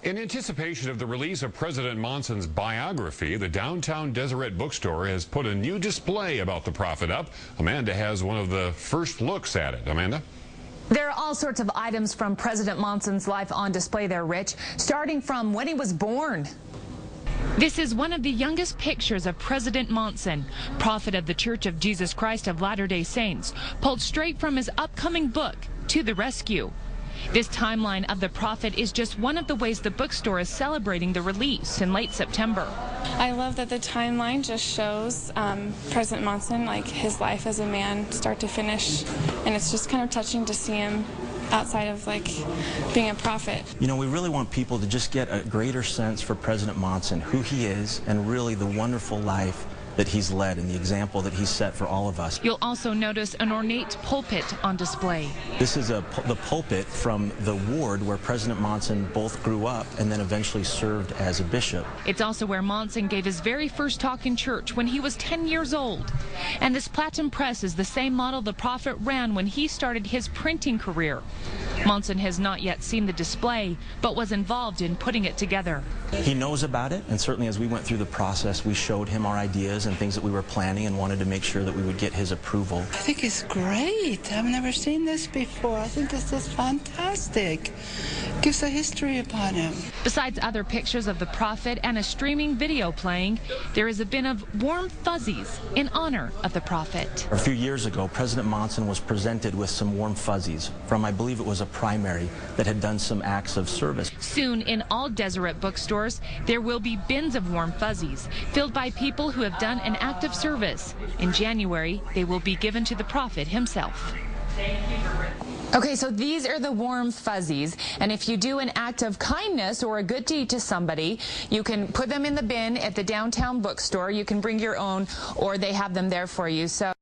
In anticipation of the release of President Monson's biography, the downtown Deseret Bookstore has put a new display about the prophet up. Amanda has one of the first looks at it. Amanda? There are all sorts of items from President Monson's life on display there, Rich, starting from when he was born. This is one of the youngest pictures of President Monson, prophet of the Church of Jesus Christ of Latter-day Saints, pulled straight from his upcoming book, To the Rescue. This timeline of the prophet is just one of the ways the bookstore is celebrating the release in late September. I love that the timeline just shows President Monson, like his life as a man, start to finish, and it's just kind of touching to see him outside of like being a prophet. You know, we really want people to just get a greater sense for President Monson, who he is, and really the wonderful life that he's led and the example that he's set for all of us. You'll also notice an ornate pulpit on display. This is the pulpit from the ward where President Monson both grew up and then eventually served as a bishop. It's also where Monson gave his very first talk in church when he was 10 years old. And this platinum press is the same model the prophet ran when he started his printing career. Monson has not yet seen the display, but was involved in putting it together. He knows about it, and certainly as we went through the process, we showed him our ideas and things that we were planning and wanted to make sure that we would get his approval. I think it's great. I've never seen this before. I think this is fantastic. Gives a history upon him. Besides other pictures of the prophet and a streaming video playing, there is a bin of warm fuzzies in honor of the prophet. A few years ago, President Monson was presented with some warm fuzzies from, I believe it was a primary that had done some acts of service. Soon in all Deseret bookstores, there will be bins of warm fuzzies filled by people who have done an act of service. In January, they will be given to the prophet himself. Okay, so these are the warm fuzzies, and if you do an act of kindness or a good deed to somebody, you can put them in the bin at the downtown bookstore. You can bring your own, or they have them there for you. So